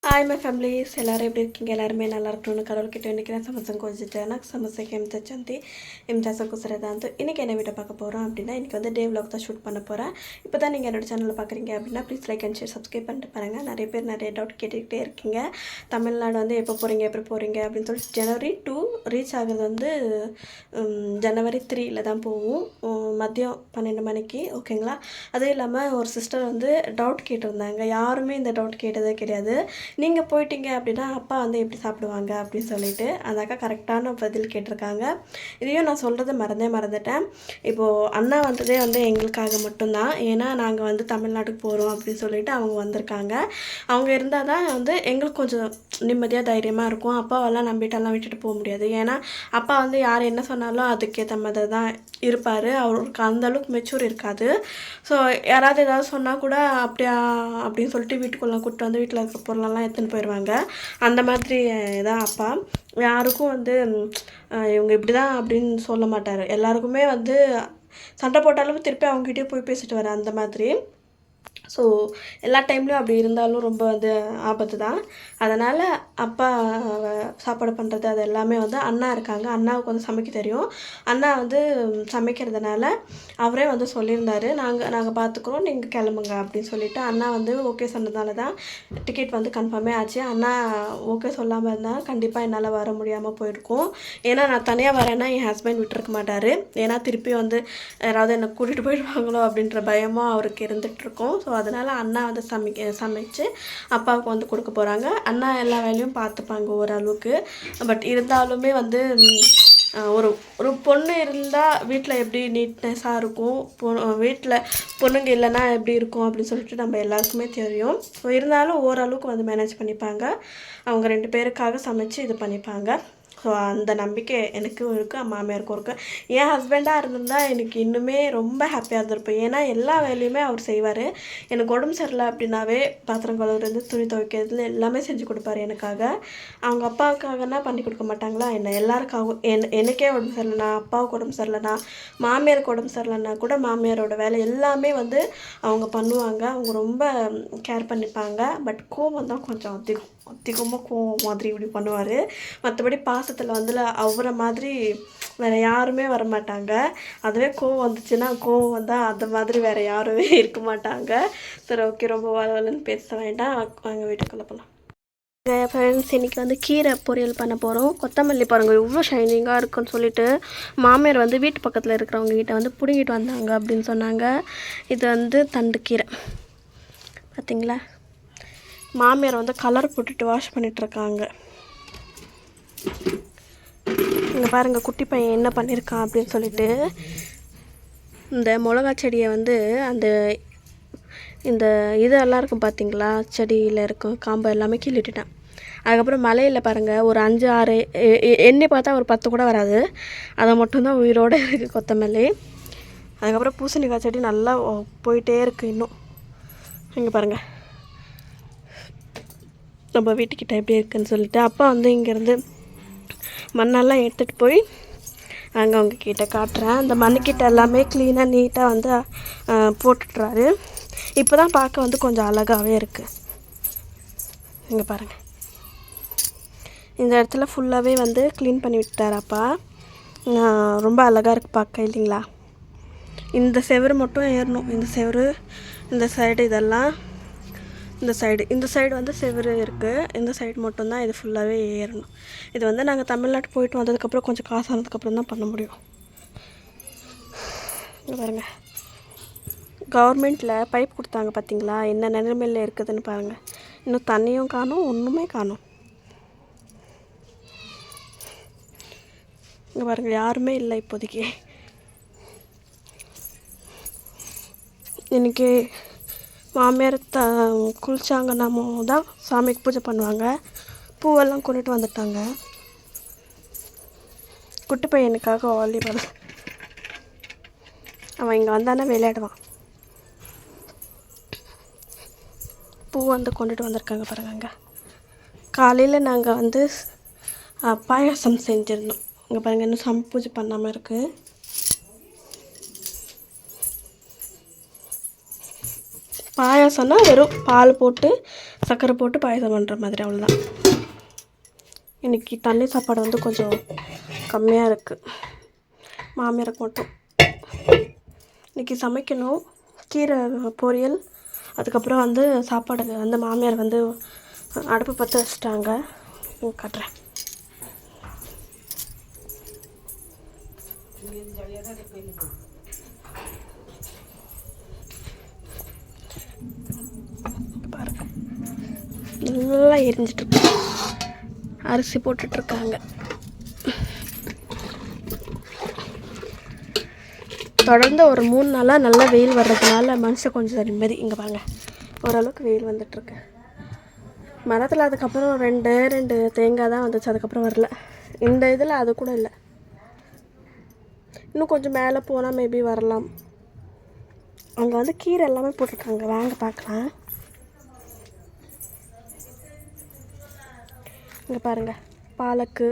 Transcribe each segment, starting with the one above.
Hi my families எல்லோரும் எப்படி இருக்கீங்க? எல்லாருமே நல்லா இருக்கணும்னு கடவுள்கிட்ட வேண்டிக்கிறேன். ಸಮಸ್ಯೆಗೆ ಹೋಗಿದ್ದೆ నాకు ಸಮಸ್ಯೆಗೆ ಎಂತಂತೆ ಎಂತಾಸಕ್ಕೋಸ್ಕರದಂತ இன்றைக்கி என்ன வீட்டை பார்க்க போகிறோம் அப்படின்னா, இன்றைக்கி வந்து டே vlog தான் ஷூட் பண்ண போகிறேன். இப்போ தான் நீங்கள் என்னோடய சேனலில் பார்க்குறீங்க அப்படின்னா please like and share subscribe பண்ணிட்டு பாருங்கள். நிறைய பேர் நிறைய டவுட் கேட்டுக்கிட்டே இருக்கீங்க. தமிழ்நாடு வந்து எப்போ போகிறீங்க எப்படி போகிறீங்க அப்படின்னு சொல்லிட்டு ஜனவரி 2 ரீச் ஆகுறது வந்து ஜனவரி 3 தான் போகும், மதியம் 12 மணிக்கு. ஓகேங்களா? அதுவும் இல்லாமல் ஒரு சிஸ்டர் வந்து டவுட் கேட்டிருந்தாங்க. யாருமே இந்த டவுட் கேட்டதே கிடையாது. நீங்கள் போயிட்டீங்க அப்படின்னா அப்பா வந்து எப்படி சாப்பிடுவாங்க அப்படின்னு சொல்லிட்டு அந்த அக்கா கரெக்டான பதில் கேட்டிருக்காங்க. இதையும் நான் சொல்கிறத மறந்துட்டேன். இப்போது அண்ணா வந்ததே வந்து எங்களுக்காக மட்டும்தான். ஏன்னா நாங்கள் வந்து தமிழ்நாட்டுக்கு போகிறோம் அப்படின்னு சொல்லிட்டு அவங்க வந்திருக்காங்க. அவங்க இருந்தால் தான் வந்து எங்களுக்கு கொஞ்சம் நிம்மதியாக தைரியமாக இருக்கும். அப்பாவெல்லாம் நம்பிட்டெல்லாம் விட்டுட்டு போக முடியாது. ஏன்னா அப்பா வந்து யார் என்ன சொன்னாலும் அதுக்கேற்ற மாதிரி தான் இருப்பார். அவருக்கு அந்தளவுக்கு மெச்சூர் இருக்காது. ஸோ யாராவது ஏதாவது சொன்னால் கூட அப்படியா அப்படின்னு சொல்லிட்டு வீட்டுக்குள்ளே கூப்பிட்டு வந்து வீட்டில் இருக்கிற பொருளெல்லாம் எடுத்துன்னு போயிடுவாங்க. அந்த மாதிரி தான் அப்பா. யாருக்கும் வந்து இவங்க இப்படி தான் அப்படின்னு சொல்ல மாட்டார். எல்லாருக்குமே வந்து சண்டை போட்டாலும் திருப்பி அவங்ககிட்டயே போய் பேசிட்டு வர அந்த மாதிரி. ஸோ எல்லா டைம்லேயும் அப்படி இருந்தாலும் ரொம்ப வந்து ஆபத்து தான். அதனால் அப்பா சாப்பாடு பண்ணுறது அது எல்லாமே வந்து அண்ணா இருக்காங்க. அண்ணாவுக்கு வந்து சமைக்க தெரியும். அண்ணா வந்து சமைக்கிறதுனால அவரே வந்து சொல்லியிருந்தார், நாங்கள் பார்த்துக்குறோம், நீங்கள் கிளம்புங்க அப்படின்னு சொல்லிவிட்டு அண்ணா வந்து ஓகே சொன்னதுனால தான் டிக்கெட் வந்து கன்ஃபார்மே ஆச்சு. அண்ணா ஓகே சொல்லாமல் இருந்தால் கண்டிப்பாக என்னால் வர முடியாமல் போயிருக்கும். ஏன்னா நான் தனியாக வரேன்னா என் ஹஸ்பண்ட் விட்டுருக்க மாட்டார். ஏன்னா திருப்பி வந்து யாராவது என்னை கூட்டிகிட்டு போயிடுவாங்களோ அப்படின்ற பயமும் அவருக்கு இருந்துகிட்ருக்கோம். ஸோ அதனால் அண்ணா வந்து சமைச்சு அப்பாவுக்கு வந்து கொடுக்க போகிறாங்க. அண்ணா எல்லா வேலையும் பார்த்துப்பாங்க ஓரளவுக்கு. பட் இருந்தாலுமே வந்து ஒரு பொண்ணு இருந்தால் வீட்டில் எப்படி நீட்னஸாக இருக்கும், வீட்டில் பொண்ணுங்க இல்லைன்னா எப்படி இருக்கும் அப்படின்னு சொல்லிட்டு நம்ம எல்லாருக்குமே தெரியும். ஸோ இருந்தாலும் ஓரளவுக்கு வந்து மேனேஜ் பண்ணிப்பாங்க. அவங்க 2 பேருக்காக சமைச்சு இது பண்ணிப்பாங்க. ஸோ அந்த நம்பிக்கை எனக்கும் இருக்குது, மாமியாருக்கும் இருக்குது. என் ஹஸ்பண்டாக இருந்திருந்தால் எனக்கு இன்னுமே ரொம்ப ஹாப்பியாக இருந்திருப்பேன். ஏன்னா எல்லா வேலையுமே அவர் செய்வார். எனக்கு உடம்பு சரியில்லை அப்படின்னாவே பாத்திரம் கழுவுறது, துணி துவைக்கிறதுல எல்லாமே செஞ்சு கொடுப்பாரு எனக்காக. அவங்க அப்பாவுக்காகனா பண்ணி கொடுக்க மாட்டாங்களா என்ன? எல்லாருக்காகவும் எனக்கே உடம்பு சரியில்லைனா, அப்பாவுக்கு உடம்பு சரியில்லைனா, மாமியாருக்கு உடம்பு சரியில்லைனா கூட மாமியாரோட வேலை எல்லாமே வந்து அவங்க பண்ணுவாங்க. அவங்க ரொம்ப கேர் பண்ணிப்பாங்க. பட் கோவம் தான் கொஞ்சம் அதிகமாக கோவம் மாதிரி இப்படி பண்ணுவார். மற்றபடி பாசத்தில் வந்து அவரை மாதிரி வேறு யாருமே வரமாட்டாங்க. அதுவே கோவம் வந்துச்சுன்னா, கோவம் வந்தால் அந்த மாதிரி வேறு யாருமே இருக்க மாட்டாங்க. சரி, ஓகே, ரொம்ப வளன்னு பேச வேண்டாம், வாங்க வீட்டுக்குள்ளே போகலாம். ஃப்ரெண்ட்ஸ், இன்றைக்கி வந்து கீரை பொரியல் பண்ண போகிறோம். கொத்தமல்லி பாருங்கள் எவ்வளோ ஷைனிங்காக இருக்குன்னு சொல்லிட்டு மாமியார் வந்து வீட்டு பக்கத்தில் இருக்கிறவங்க கிட்ட வந்து பிடுங்கிட்டு வந்தாங்க அப்படின்னு சொன்னாங்க. இது வந்து தண்டு கீரை பார்த்திங்களா. மாமியார் வந்து கலர் போட்டுட்டு வாஷ் பண்ணிகிட்ருக்காங்க. இங்கே பாருங்கள் குட்டி பையன் என்ன பண்ணியிருக்கான் அப்படின்னு சொல்லிட்டு, இந்த மிளகா செடியை வந்து இந்த இதெல்லாம் இருக்கும் பார்த்திங்களா, செடியில் இருக்கும் காம்பு எல்லாமே கிள்ளிட்டுட்டேன். அதுக்கப்புறம் மலையில் பாருங்கள் ஒரு 5 6 எண்ணி பார்த்தா ஒரு 10 கூட வராது. அதை மட்டும்தான் உயிரோடு இருக்குது கொத்தமல்லி. அதுக்கப்புறம் பூசணிக்காய் செடி நல்லா போயிட்டே இருக்குது இன்னும். இங்கே பாருங்கள் நம்ம வீட்டுக்கிட்ட எப்படி இருக்குதுன்னு சொல்லிட்டு அப்பா வந்து இங்கேருந்து மண்ணெல்லாம் எடுத்துகிட்டு போய் அங்கே அவங்க கிட்ட காட்டுறேன். அந்த மண்ணுக்கிட்ட எல்லாமே க்ளீனாக நீட்டாக வந்து போட்டுட்டுறாரு. இப்போ தான் பார்க்க வந்து கொஞ்சம் அழகாகவே இருக்குது. இங்கே பாருங்கள், இந்த இடத்துல ஃபுல்லாகவே வந்து க்ளீன் பண்ணி விட்டாரப்பா. ரொம்ப அழகாக இருக்குது பார்க்க இல்லைங்களா. இந்த செவரு மட்டும் ஏறணும். இந்த செவரு, இந்த சைடு, இதெல்லாம் இந்த சைடு வந்து செவரு இருக்குது. இந்த சைடு மட்டும்தான் இது ஃபுல்லாகவே ஏறணும். இது வந்து நாங்கள் தமிழ்நாட்டு போயிட்டு வந்ததுக்கப்புறம் கொஞ்சம் காசு ஆனதுக்கப்புறம் தான் பண்ண முடியும். இங்கே பாருங்கள், கவர்மெண்ட்டில் பைப் கொடுத்தாங்க பார்த்திங்களா, என்ன நிலைமையில் இருக்குதுன்னு பாருங்கள். இன்னும் தண்ணியும் காணும், ஒன்றுமே காணும். இங்கே பாருங்கள், யாருமே இல்லை இப்போதைக்கு. இன்றைக்கி மாமியார் குளிச்சாங்கன்னாமோ தான் சாமிக்கு பூஜை பண்ணுவாங்க. பூவெல்லாம் கொண்டுட்டு வந்துட்டாங்க. குட்டி பையனுக்காக வாலிபால் அவன் இங்கே வந்தானே விளையாடுவான். பூ வந்து கொண்டுட்டு வந்திருக்காங்க பாருங்க. காலையில் நாங்கள் வந்து பாயாசம் செஞ்சுருந்தோம். இங்கே பாருங்கள், இன்னும் சாமி பூஜை பண்ணாமல் இருக்குது. பாயாசம்னா வெறும் பால் போட்டு சர்க்கரை போட்டு பாயாசம் பண்ணுற மாதிரி, அவ்வளோதான். இன்றைக்கி தண்ணி சாப்பாடு வந்து கொஞ்சம் கம்மியாக இருக்குது, மாமியாருக்கு மட்டும். இன்றைக்கி சமைக்கணும், கீரை பொரியல், அதுக்கப்புறம் வந்து சாப்பாடு வந்து மாமியார் வந்து அடுப்பு பற்ற வச்சுட்டாங்க. காட்டுறேன். பாருங்க, நல்லா எரிஞ்சிட்ருக்கு, அரிசி போட்டுட்ருக்காங்க. தொடர்ந்து ஒரு 3 நாளாக நல்லா வெயில் வர்றதுனால மனுஷன் கொஞ்சம் நிம்மதி. இங்கே பாருங்கள், ஓரளவுக்கு வெயில் வந்துட்டுருக்கு. மரத்தில் அதுக்கப்புறம் 2 தேங்காய் தான் வந்துச்சு, அதுக்கப்புறம் வரல. இந்த இதில் அது கூட இல்லை. இன்னும் கொஞ்சம் மேலே போனால் மேபி வரலாம். அங்கே வந்து கீரை எல்லாமே போட்டிருக்காங்க, வாங்க பார்க்கலாம். இங்கே பாருங்கள், பாலக்கு,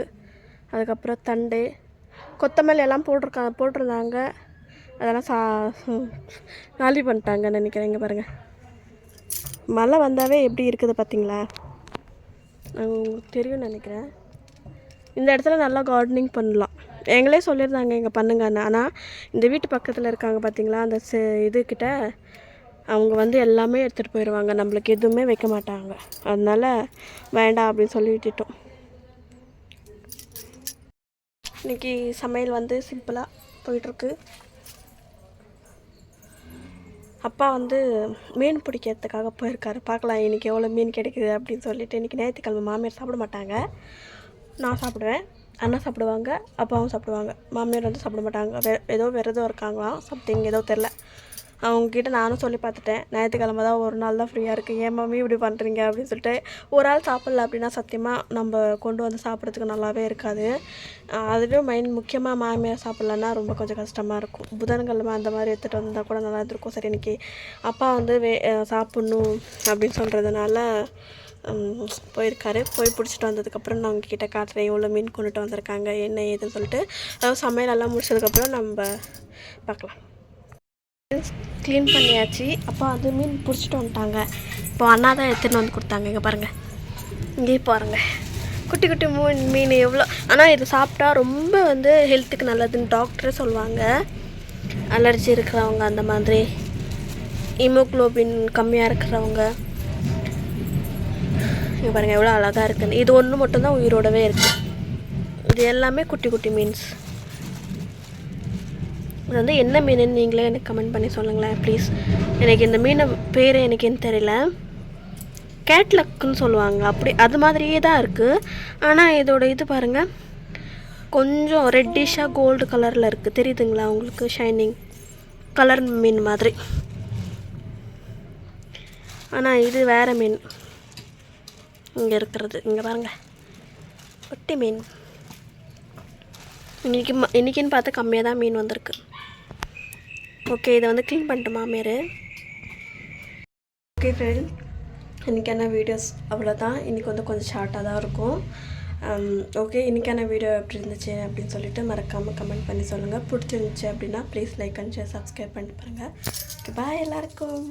அதுக்கப்புறம் தண்டு, கொத்தமல்லி எல்லாம் போட்டிருந்தாங்க. அதெல்லாம் காலி பண்ணிட்டாங்கன்னு நினைக்கிறேன். இங்கே பாருங்கள், மழை வந்தாவே எப்படி இருக்குது பார்த்தீங்களா? உங்களுக்கு தெரியும்னு நினைக்கிறேன். இந்த இடத்துல நல்லா கார்டனிங் பண்ணலாம். எங்களே சொல்லியிருந்தாங்க இங்கே பண்ணுங்கன்னு. ஆனால் இந்த வீட்டு பக்கத்தில் இருக்காங்க பார்த்தீங்களா, அந்த இதுக்கிட்ட அவங்க வந்து எல்லாமே எடுத்துகிட்டு போயிடுவாங்க, நம்மளுக்கு எதுவுமே வைக்க மாட்டாங்க. அதனால் வேண்டாம் அப்படின்னு சொல்லி விட்டுட்டோம். இன்றைக்கி சமையல் வந்து சிம்பிளாக போயிட்டுருக்கு. அப்பா வந்து மீன் பிடிக்கிறதுக்காக போயிருக்காரு. பார்க்கலாம் இன்றைக்கி எவ்வளோ மீன் கிடைக்குது அப்படின்னு சொல்லிட்டு. இன்றைக்கி ஞாயிற்றுக்கிழமை மாமியார் சாப்பிட மாட்டாங்க, நான் சாப்பிடுவேன், அண்ணா சாப்பிடுவாங்க, அப்பாவும் சாப்பிடுவாங்க. மாமியார் வந்து சாப்பிட மாட்டாங்க, ஏதோ விரதம் இருக்காங்களாம், சம்திங் ஏதோ தெரில. அவங்கக்கிட்ட நானும் சொல்லி பார்த்துட்டேன், ஞாயிற்றுக்கிழமை தான் ஒரு நாள் தான் ஃப்ரீயாக இருக்குது, ஏன் மாமி இப்படி பண்ணுறீங்க அப்படின்னு சொல்லிட்டு. ஒரு ஆள் சாப்பிட்ல அப்படின்னா சத்தியமாக நம்ம கொண்டு வந்து சாப்பிட்றதுக்கு நல்லாவே இருக்காது. அதுலேயும் முக்கியமாக மாமியார் சாப்பிட்லன்னா ரொம்ப கொஞ்சம் கஷ்டமாக இருக்கும். புதன்கிழமை அந்த மாதிரி எடுத்துகிட்டு வந்தால் கூட நல்லா இருந்திருக்கும். சரி, இன்றைக்கி அப்பா வந்து சாப்பிட்ணும் அப்படின்னு சொல்கிறதுனால போயிருக்காரு. போய் பிடிச்சிட்டு வந்ததுக்கப்புறம் நான் உங்ககிட்ட காட்டுறேன் எவ்வளோ மீன் கொண்டுட்டு வந்திருக்காங்க என்ன ஏதுன்னு சொல்லிட்டு. அதாவது சமையலெல்லாம் முடிச்சதுக்கப்புறம் நம்ம பார்க்கலாம். க்ளீன் பண்ணியாச்சு. அப்பா வந்து மீன் பிடிச்சிட்டு வந்துட்டாங்க. இப்போ அண்ணா தான் எடுத்துகிட்டு வந்து கொடுத்தாங்க. இங்கே பாருங்கள், இங்கேயே பாருங்கள், குட்டி குட்டி மீன் எவ்வளோ. ஆனால் இது சாப்பிட்டா ரொம்ப வந்து ஹெல்த்துக்கு நல்லதுன்னு டாக்டரே சொல்லுவாங்க. அலர்ஜி இருக்கிறவங்க, அந்த மாதிரி ஹீமோக்ளோபின் கம்மியாக இருக்கிறவங்க. இங்கே பாருங்கள் எவ்வளோ அழகாக இருக்குன்னு. இது ஒன்று மட்டும்தான் உயிரோடவே இருக்குது. இது எல்லாமே குட்டி குட்டி மீன்ஸ். இது வந்து என்ன மீனுன்னு நீங்களே எனக்கு கமெண்ட் பண்ணி சொல்லுங்களேன் ப்ளீஸ். எனக்கு இந்த மீனை பேர் எனக்கு என்ன தெரியல, கேட்லக்குன்னு சொல்லுவாங்க, அப்படி அது மாதிரியே தான் இருக்குது. ஆனால் இதோட இது பாருங்கள், கொஞ்சம் ரெட்டிஷாக கோல்டு கலரில் இருக்குது, தெரியுதுங்களா உங்களுக்கு? ஷைனிங் கலர் மீன் மாதிரி. ஆனால் இது வேறு மீன் இங்கே இருக்கிறது. இங்கே பாருங்கள், குட்டி மீன். இன்றைக்கின்னு பார்த்து கம்மியாக தான் மீன் வந்திருக்கு. ஓகே, இதை வந்து க்ளீன் பண்ணிட்டு மாமியார். ஓகே ஃப்ரெண்ட், இன்றைக்கான வீடியோஸ் அவ்வளோதான். இன்றைக்கி வந்து கொஞ்சம் ஷார்ட்டாக தான் இருக்கும். ஓகே, இன்றைக்கான வீடியோ எப்படி இருந்துச்சு அப்படின்னு சொல்லிட்டு மறக்காமல் கமெண்ட் பண்ணி சொல்லுங்கள். பிடிச்சிருந்துச்சு அப்படின்னா please like and share, subscribe பண்ணிட்டு பாருங்கள். ஓகே, பாய் எல்லாருக்கும்.